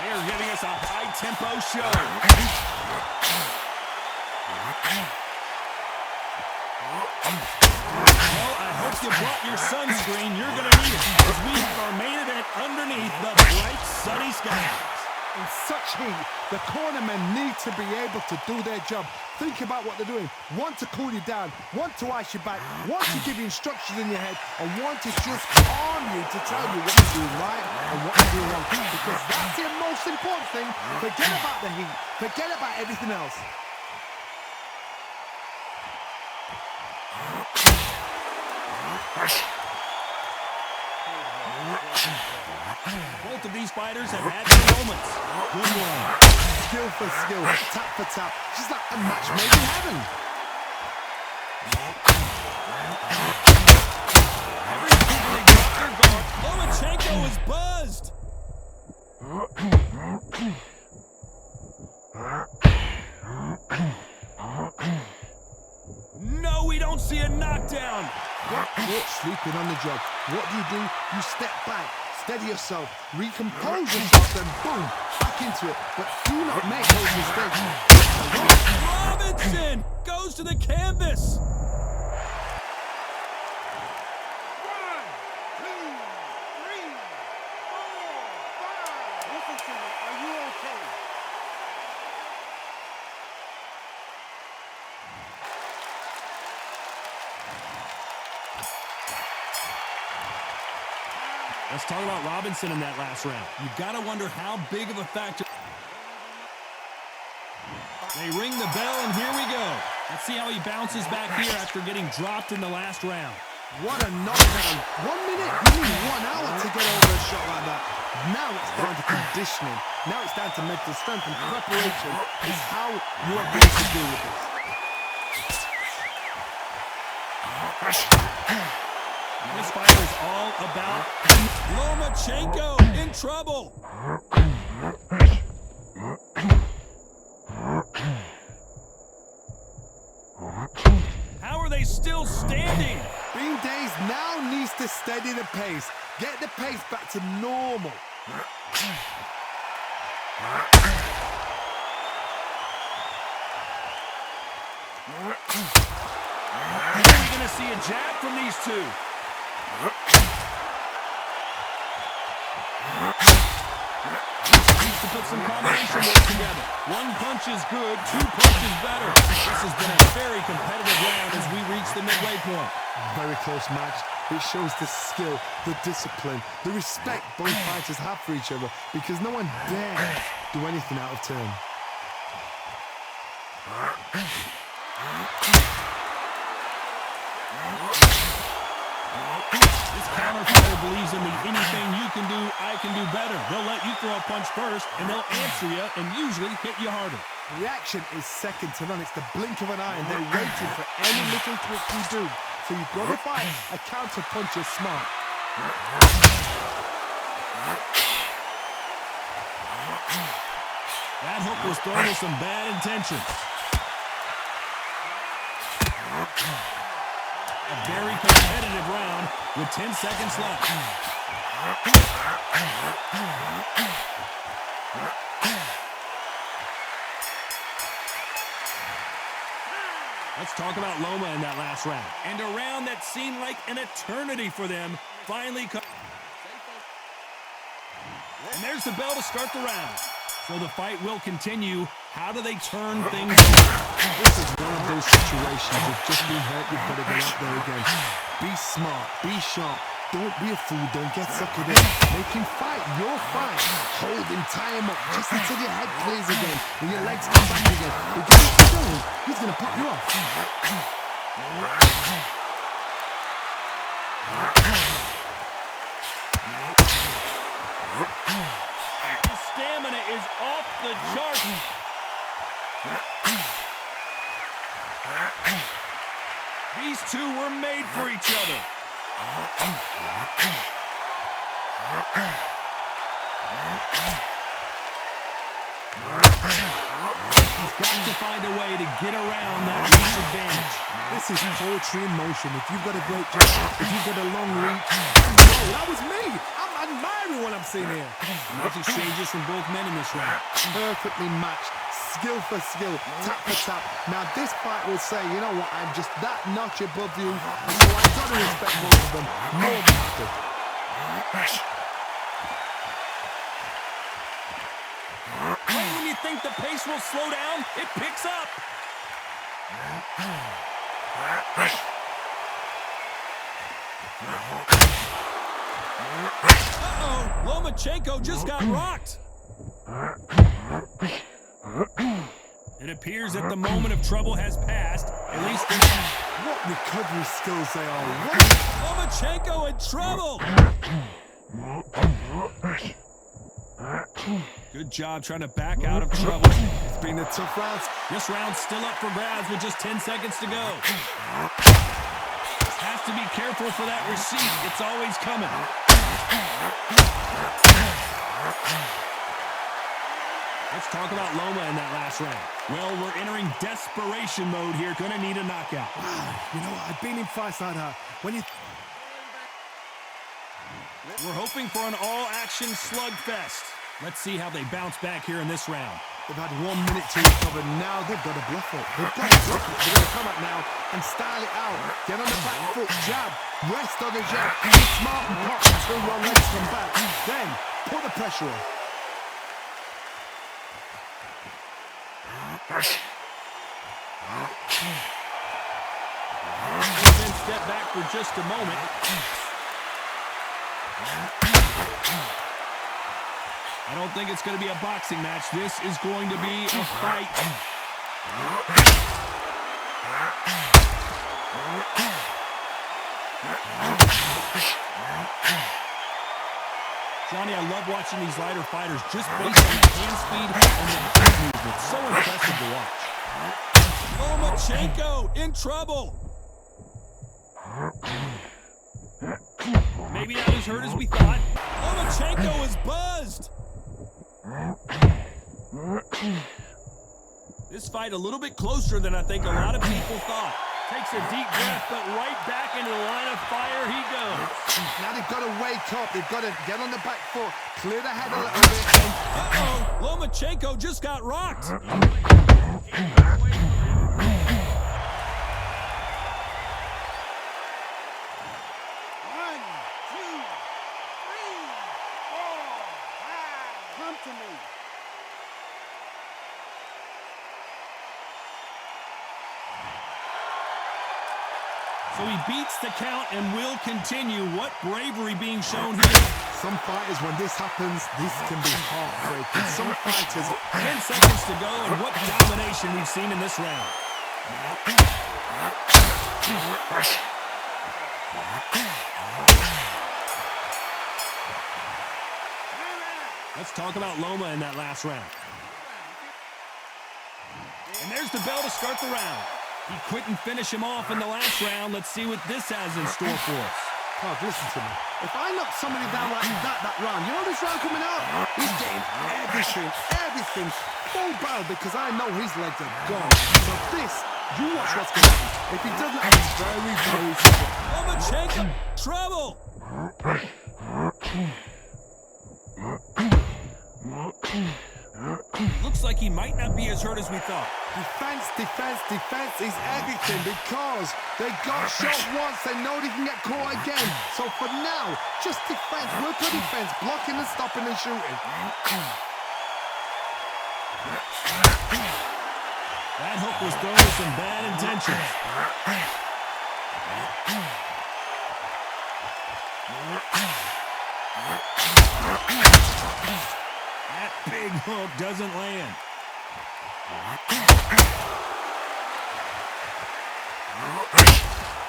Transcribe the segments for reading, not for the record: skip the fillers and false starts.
They are giving us a high-tempo show. Well, I hope you brought your sunscreen. You're going to need it, because we have our main event underneath the bright, sunny skies. In such heat, the cornermen need to be able to do their job. Think about what they're doing. One to cool you down, one to ice you back, one to give you instructions in your head, and one to just arm you to tell you what you're doing right and what you're doing wrong. Because that's the most important thing. Forget about the heat. Forget about everything else. Both of these fighters have had their moments. Good one. Skill for skill, tap for tap. Just like a match made in heaven. Every time they drop their guard, Lomachenko is buzzed. No, we don't see a knockdown. Get caught sleeping on the job. What do? You step back, steady yourself, recompose yourself, then boom, back into it. But do not make those mistakes. Robinson goes to the canvas. 1, 2, 3, 4, 5. Listen to me. Are you okay? Let's talk about Robinson in that last round. You've got to wonder how big of a factor. They ring the bell, and here we go. Let's see how he bounces back here after getting dropped in the last round. What a knockdown. 1 minute, you need 1 hour to get over a shot like that. Now it's down to conditioning. Now it's down to mental strength and preparation. Is how you are going to deal with this. This fight is all about Lomachenko in trouble. How are they still standing? Bean Days now needs to steady the pace. Get the pace back to normal. Are you going to see a jab from these two? Needs to put some combination work together. 1 punch is good, 2 punches better. This has been a very competitive round as we reach the midway point. Very close match. It shows the skill, the discipline, the respect both fighters have for each other, because no one dares do anything out of turn. This counter fighter believes in the anything you can do, I can do better. They'll let you throw a punch first, and they'll answer you and usually hit you harder. Reaction is second to none. It's the blink of an eye, and they're waiting for any little twitch you do. So you've got to fight a counter puncher smart. That hook was thrown with some bad intentions. A very competitive round with 10 seconds left. Let's talk about Loma in that last round. And a round that seemed like an eternity for them finally comes. And there's the bell to start the round. So the fight will continue. How do they turn things around? This is one of those situations. You've just been hurt, you've got to go out there again. Be smart, be sharp. Don't be a fool, don't get suckered in. Make him fight your fight. Hold him, tie him up, just until your head clears again and your legs come back again. Because if you don't, he's going to pop you off. His stamina is off the charts. These two were made for each other. He's got to find a way to get around that reach advantage. This is poetry in motion. If you've got a great jump, if you've got a long reach, whoa, that was me. I'm admiring what I'm seeing here. Nice exchanges from both men in this round. Perfectly matched, skill for skill, tap for tap. Now this fight will say, you know what, I'm just that notch above you, and so I've got to respect both of them more than I do. Right when you think the pace will slow down, it picks up. Uh-oh, Lomachenko just got rocked. It appears that the moment of trouble has passed, at least for now. What recovery skills they are. Lomachenko in trouble. Good job trying to back out of trouble. It's been a tough round. This round's still up for grabs with just 10 seconds to go. Has to be careful for that receipt. It's always coming. Let's talk about Loma in that last round. Well, we're entering desperation mode here. Gonna need a knockout. You know what? I've been in fights like that. When you... We're hoping for an all-action slugfest. Let's see how they bounce back here in this round. They've had 1 minute to recover. Now they've got to bluff it. They've got to bluff it. They've got to come up now and style it out. Get on the back foot, jab, rest on the jab. Be smart and pop until your legs come back. Then put the pressure on. Then step back for just a moment. I don't think it's going to be a boxing match. This is going to be a fight. Johnny, I love watching these lighter fighters just based on the hand speed and the foot movement. So impressive to watch. Lomachenko in trouble. Maybe not as hurt as we thought. Lomachenko is buzzed. This fight a little bit closer than I think a lot of people thought. Takes a deep breath, but right back into the line of fire he goes. Now they've got to wake up. They've got to get on the back foot, clear the head a little bit. Uh-oh, Lomachenko just got rocked. 1, 2, 3, 4, 5. Come to me. So he beats the count and will continue. What bravery being shown here. Some fighters, when this happens, this can be heartbreaking. Some fighters... 10 seconds to go, and what domination we've seen in this round. Let's talk about Loma in that last round. And there's the bell to start the round. He couldn't finish him off in the last round. Let's see what this has in store for us. Todd, listen to me. If I knock somebody down like that round, you know this round coming out? He's getting everything full barrel because I know his legs are gone. So this, you watch what's going to happen. If he doesn't have it, very, very simple. Lomachenko, trouble! Looks like he might not be as hurt as we thought. Defense is everything because they got shot once, they know they can get caught again. So for now, just defense, work on defense, blocking and stopping and shooting. That hook was thrown with some bad intentions. That big hook doesn't land.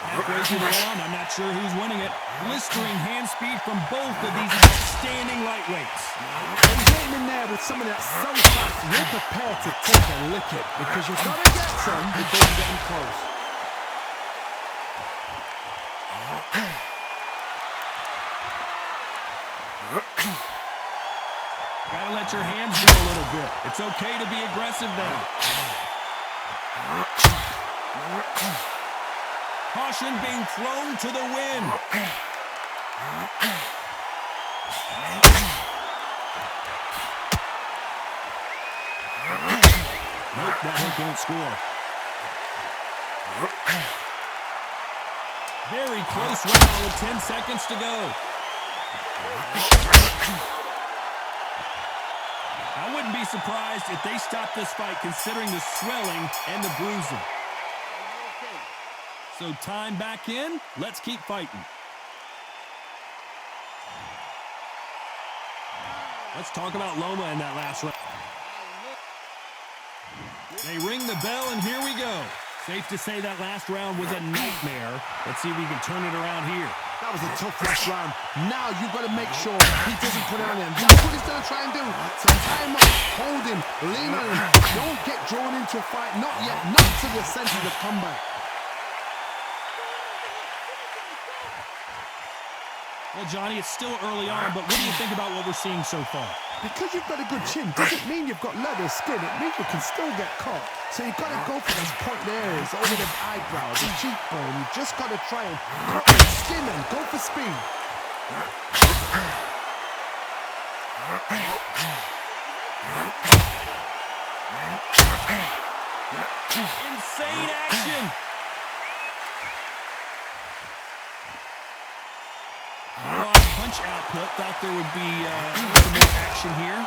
Halfway through the round, I'm not sure who's winning it. Blistering hand speed from both of these outstanding lightweights. When you get him in there with somebody that's so fast, you're prepared to take a licking because you've got to get some before you get him close. Gotta let your hands go a little bit. It's okay to be aggressive now. Caution being thrown to the wind. Nope, that hook won't score. Very close round with 10 seconds to go. I wouldn't be surprised if they stopped this fight considering the swelling and the bruising. So time back in. Let's keep fighting. Let's talk about Loma in that last round. They ring the bell, and here we go. Safe to say that last round was a nightmare. Let's see if we can turn it around here. That was a tough last round. Now you've got to make sure he doesn't put it on him. That's what he's going to try and do. So time up, hold him, lean on him. Don't get drawn into a fight. Not yet. Not to the center of the comeback. Well, Johnny, it's still early on, but what do you think about what we're seeing so far? Because you've got a good chin doesn't mean you've got leather skin. It means you can still get caught. So you've got to go for those point areas over the eyebrows, the cheekbone. You've just got to try and cut the skin and go for speed. Insane action! Punch output. Thought there would be some more action here.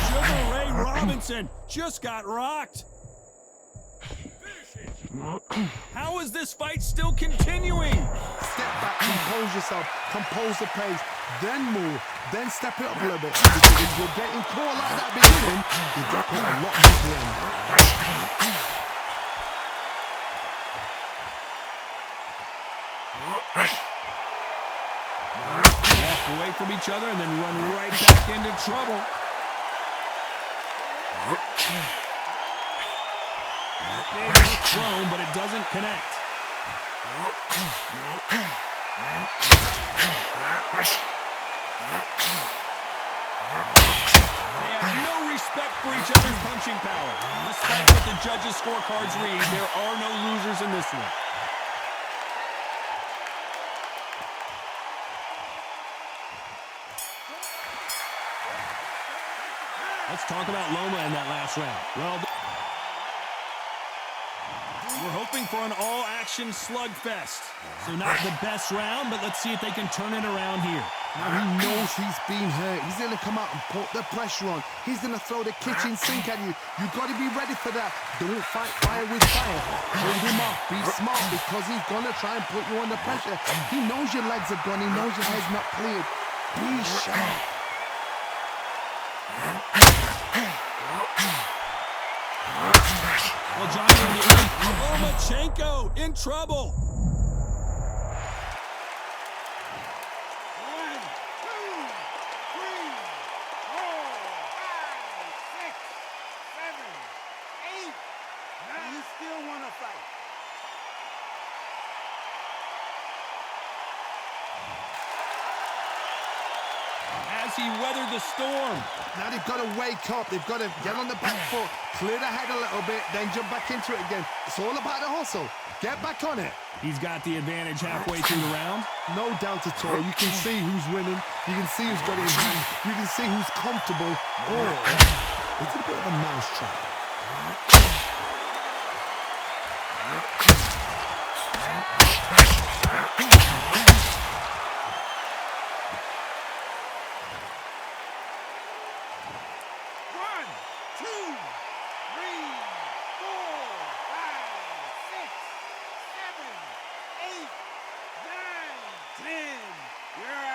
Sugar Ray Robinson just got rocked. How is this fight still continuing? Step back, compose yourself, compose the pace, then move, then step it up a little bit. Because if you're getting caught like that beginning, you get caught a lot more at the end. Walk away from each other and then run right back into trouble. Big hook thrown, but it doesn't connect. They have no respect for each other's punching power. Despite what the judges' scorecards read, there are no losers in this one. Let's talk about Loma in that last round. Well, we're hoping for an all-action slugfest. So not the best round, but let's see if they can turn it around here. Now he knows he's been hurt. He's going to come out and put the pressure on. He's going to throw the kitchen sink at you. You've got to be ready for that. Don't fight fire with fire. Hold him off. Be smart because he's going to try and put you under pressure. He knows your legs are gone. He knows your head's not cleared. Be sharp. Well, Johnny, Lomachenko in trouble. 1, 2, 3, 4, 5, 6, 7, 8. Now you still want to fight. As he weathered the storm. Now they've got to wake up. They've got to get on the back foot, clear the head a little bit, then jump back into it again. It's all about the hustle. Get back on it. He's got the advantage halfway through the round. No doubt at all. You can see who's winning. You can see who's got it in hand. You can see who's comfortable. Oh, it's a bit of a mousetrap. You're